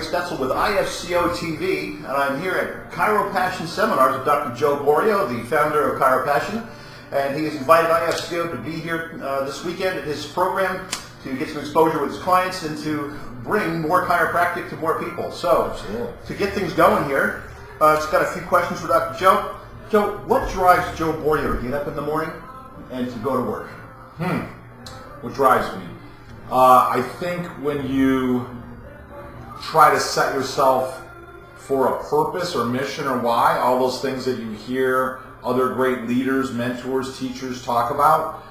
Stetzel with IFCO-TV, and I'm here at Chiropassion Seminars with Dr. Joe Borio, the founder of Chiropassion, and he has invited IFCO to be here this weekend at his program to get some exposure with his clients and to bring more chiropractic to more people. So, to get things going here, just got a few questions for Dr. Joe. Joe, what drives Joe Borio to get up in the morning and to go to work? What drives me? I think when you try to set yourself for a purpose or mission or why, all those things that you hear other great leaders, mentors, teachers talk about,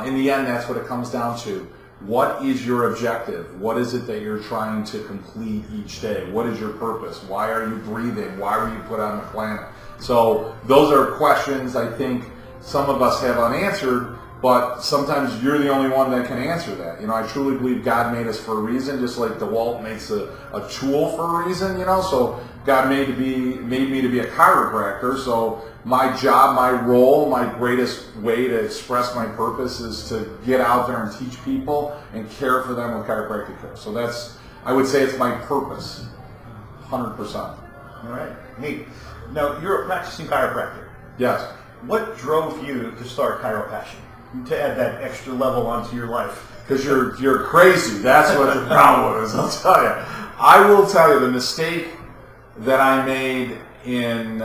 in the end, that's what it comes down to. What is your objective? What is it that you're trying to complete each day? What is your purpose? Why are you breathing? Why were you put on the planet? So those are questions I think some of us have unanswered, but sometimes you're the only one that can answer that. You know, I truly believe God made us for a reason, just like DeWalt makes a tool for a reason, you know. So God made me to be a chiropractor. So my job, my role, my greatest way to express my purpose is to get out there and teach people and care for them with chiropractic care. So that's, I would say it's my purpose, 100%. All right, neat. Now, you're a practicing chiropractor. Yes. What drove you to start Chiropassion, to add that extra level onto your life? Because you're crazy. That's what the problem is. I'll tell you. I will tell you the mistake that I made in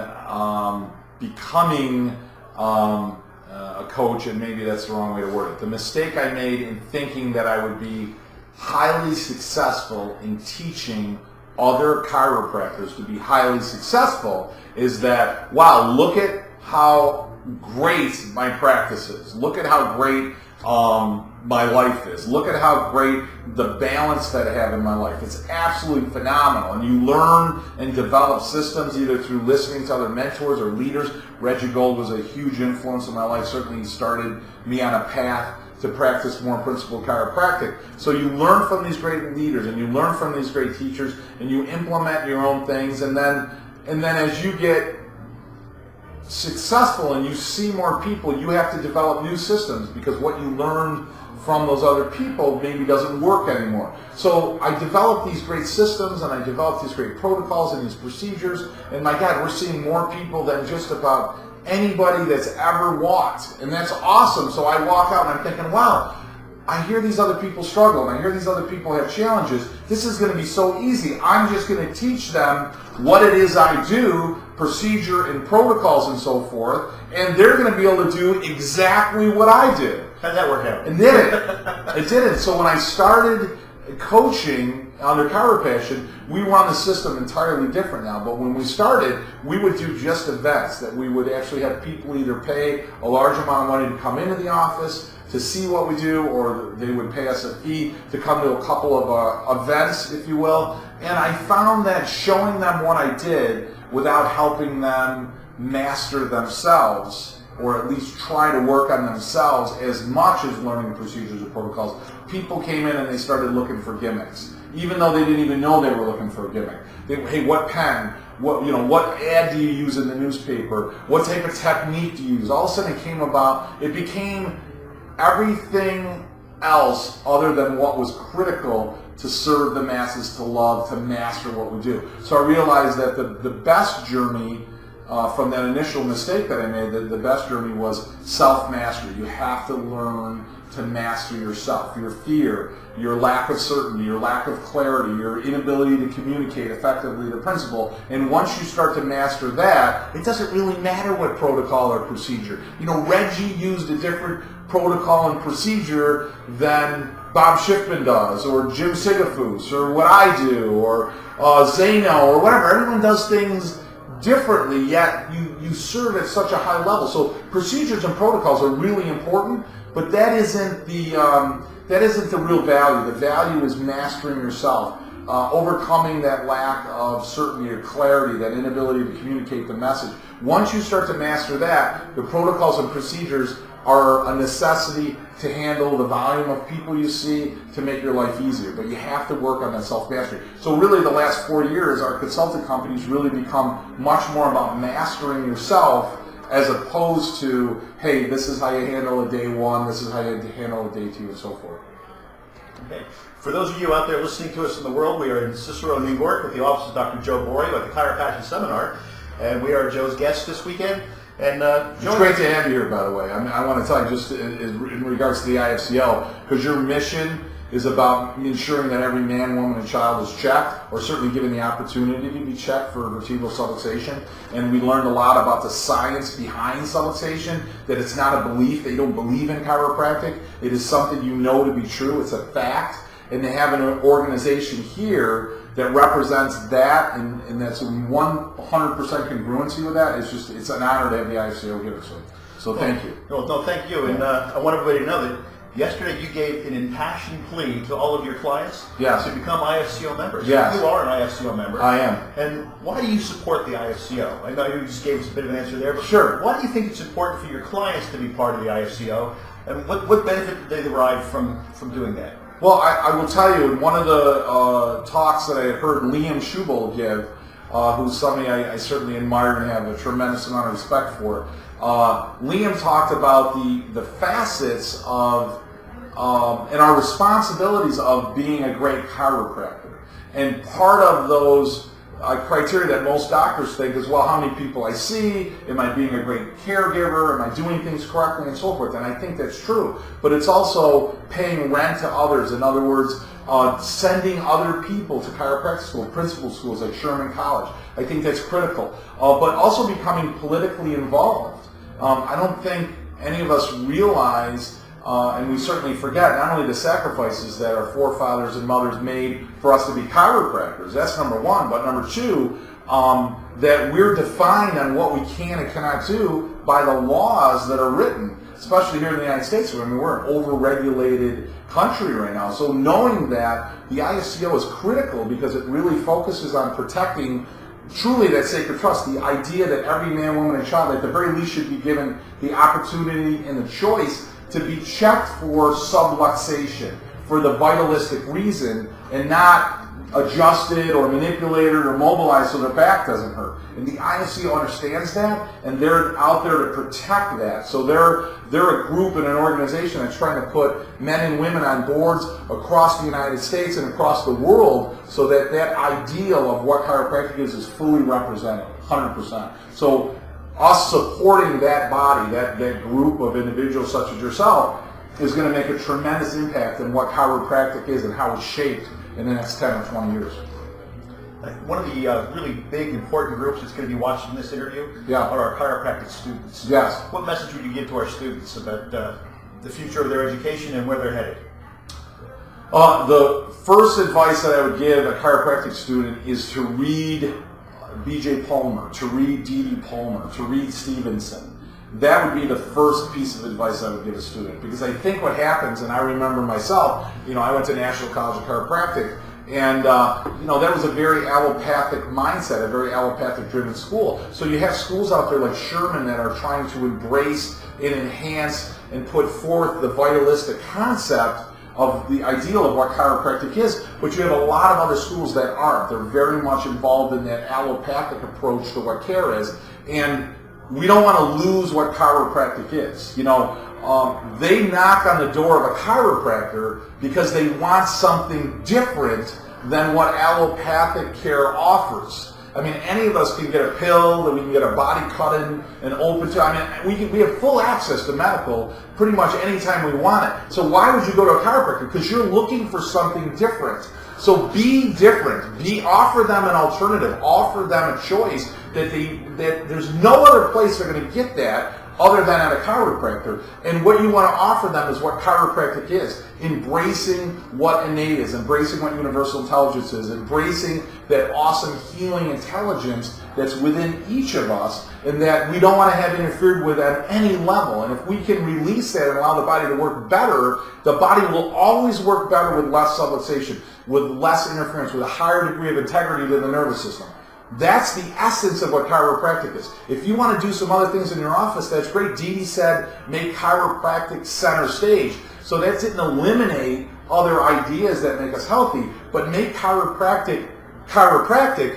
becoming a coach, and maybe that's the wrong way to word it. The mistake I made in thinking that I would be highly successful in teaching other chiropractors to be highly successful is that, wow, look at how great my practice is. Look at how great my life is. Look at how great the balance that I have in my life. It's absolutely phenomenal. And you learn and develop systems either through listening to other mentors or leaders. Reggie Gold was a huge influence in my life. Certainly he started me on a path to practice more principled chiropractic. So you learn from these great leaders and you learn from these great teachers and you implement your own things, and then as you get successful and you see more people, you have to develop new systems because what you learned from those other people maybe doesn't work anymore. So I developed these great systems and I developed these great protocols and these procedures, and my God, we're seeing more people than just about anybody that's ever walked, and that's awesome. So I walk out and I'm thinking, wow, I hear these other people struggle and I hear these other people have challenges. This is going to be so easy. I'm just going to teach them what it is I do, procedure and protocols and so forth, and they're going to be able to do exactly what I did. How'd that work out? It didn't. It didn't. So when I started coaching under Chiropassion, we run the system entirely different now. But when we started, we would do just events that we would actually have people either pay a large amount of money to come into the office to see what we do, or they would pay us a fee to come to a couple of events, if you will. And I found that showing them what I did without helping them master themselves, or at least try to work on themselves as much as learning procedures or protocols, people came in and they started looking for gimmicks, even though they didn't even know they were looking for a gimmick. Hey, what pen? What ad do you use in the newspaper? What type of technique do you use? All of a sudden it became everything else other than what was critical to serve the masses, to love, to master what we do. So I realized that the best journey from that initial mistake that I made, the best journey was self-mastery. You have to learn to master yourself, your fear, your lack of certainty, your lack of clarity, your inability to communicate effectively the principle. And once you start to master that, it doesn't really matter what protocol or procedure. You know, Reggie used a different protocol and procedure than Bob Schiffman does, or Jim Sigafus, or what I do, or Zeno, or whatever. Everyone does things differently, yet you serve at such a high level. So procedures and protocols are really important, but that isn't the real value. The value is mastering yourself, overcoming that lack of certainty or clarity, that inability to communicate the message. Once you start to master that, the protocols and procedures are a necessity to handle the volume of people you see, to make your life easier. But you have to work on that self-mastery. So really the last 4 years, our consulting companies really become much more about mastering yourself as opposed to, hey, this is how you handle a day one, this is how you handle a day two, and so forth. Okay. For those of you out there listening to us in the world, we are in Cicero, New York with the office of Dr. Joe Borio at the Chiropassion Seminar, and we are Joe's guests this weekend. And Joe, it's great to have you here, by the way. I want to tell you just in regards to the IFCO, because your mission is about ensuring that every man, woman, and child is checked, or certainly given the opportunity to be checked for vertebral subluxation. And we learned a lot about the science behind subluxation, that it's not a belief, that you don't believe in chiropractic. It is something you know to be true. It's a fact. And they have an organization here that represents that, and that's 100% congruency with that. It's an honor to have the IFCO here. So thank you. No, thank you. And I want everybody to know that yesterday you gave an impassioned plea to all of your clients Yes. to become IFCO members. Yes. You are an IFCO member. I am. And why do you support the IFCO? I know you just gave us a bit of an answer there, but Sure. Why do you think it's important for your clients to be part of the IFCO? And what benefit do they derive from doing that? Well, I will tell you, in one of the talks that I had heard Liam Schubel give, who's somebody I certainly admire and have a tremendous amount of respect for, Liam talked about the facets of and our responsibilities of being a great chiropractor. And part of those criteria that most doctors think is, well, how many people I see, am I being a great caregiver, am I doing things correctly, and so forth. And I think that's true. But it's also paying rent to others. In other words, sending other people to chiropractic school, principal schools like Sherman College. I think that's critical. But also becoming politically involved. I don't think any of us realize, and we certainly forget, not only the sacrifices that our forefathers and mothers made for us to be chiropractors. That's number one. But number two, that we're defined on what we can and cannot do by the laws that are written, especially here in the United States. I mean, we're an over-regulated country right now. So knowing that, the IFCO is critical because it really focuses on protecting truly that sacred trust, the idea that every man, woman, and child at the very least should be given the opportunity and the choice to be checked for subluxation for the vitalistic reason and not adjusted or manipulated or mobilized so their back doesn't hurt. And the IFCO understands that, and they're out there to protect that. So they're a group and an organization that's trying to put men and women on boards across the United States and across the world so that that ideal of what chiropractic is fully represented, 100%. So us supporting that body, that group of individuals such as yourself, is going to make a tremendous impact on what chiropractic is and how it's shaped in the next 10 or 20 years. One of the really big, important groups that's going to be watching this interview are our chiropractic students. Yes. What message would you give to our students about the future of their education and where they're headed? The first advice that I would give a chiropractic student is to read B.J. Palmer, to read D.D. Palmer, to read Stevenson. That would be the first piece of advice I would give a student, because I think what happens, and I remember myself, I went to National College of Chiropractic, and that was a very allopathic mindset, a very allopathic-driven school. So you have schools out there like Sherman that are trying to embrace and enhance and put forth the vitalistic concept of the ideal of what chiropractic is, but you have a lot of other schools that aren't. They're very much involved in that allopathic approach to what care is, and we don't want to lose what chiropractic is. They knock on the door of a chiropractor because they want something different than what allopathic care offers. I mean, any of us can get a pill, that we can get a body cut in and open to. I mean, we have full access to medical pretty much anytime we want it. So why would you go to a chiropractor? Because you're looking for something different. So be different. Offer them an alternative. Offer them a choice that there's no other place they're going to get that other than at a chiropractor. And what you want to offer them is what chiropractic is. Embracing what innate is, embracing what universal intelligence is, embracing that awesome healing intelligence that's within each of us, and that we don't want to have interfered with at any level. And if we can release that and allow the body to work better, the body will always work better with less subluxation, with less interference, with a higher degree of integrity to the nervous system. That's the essence of what chiropractic is. If you want to do some other things in your office, that's great. Dee Dee said, make chiropractic center stage. So that didn't eliminate other ideas that make us healthy, but make chiropractic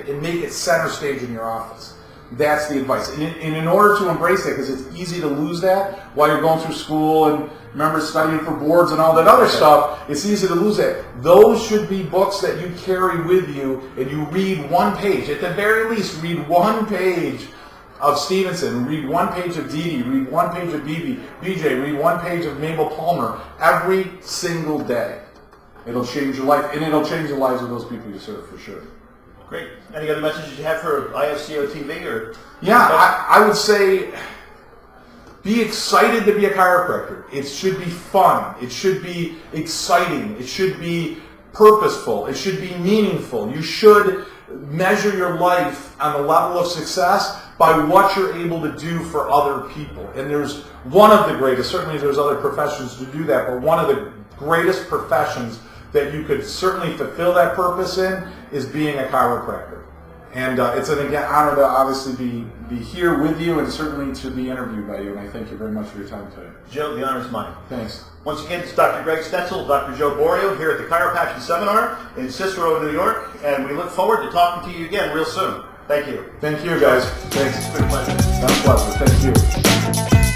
and make it center stage in your office. that's the advice. And in order to embrace that, because it's easy to lose that while you're going through school and remember studying for boards and all that other stuff, it's easy to lose that. Those should be books that you carry with you and you read one page. At the very least, read one page of Stevenson, read one page of Dee Dee, read one page of BJ, read one page of Mabel Palmer every single day. It'll change your life, and it'll change the lives of those people you serve for sure. Great. Any other messages you have for IFCO-TV? Or yeah, I would say be excited to be a chiropractor. It should be fun. It should be exciting. It should be purposeful. It should be meaningful. You should measure your life on the level of success by what you're able to do for other people. And there's one of the greatest, certainly there's other professions to do that, but one of the greatest professions that you could certainly fulfill that purpose in is being a chiropractor. And it's an honor to obviously be here with you and certainly to be interviewed by you. And I thank you very much for your time today. Joe, the honor is mine. Thanks. Once again, it's Dr. Greg Stetzel, Dr. Joe Borio here at the Chiropassion Seminar in Cicero, New York. And we look forward to talking to you again real soon. Thank you. Thank you, guys. Thanks. It's been a pleasure. It's been a pleasure. Thank you.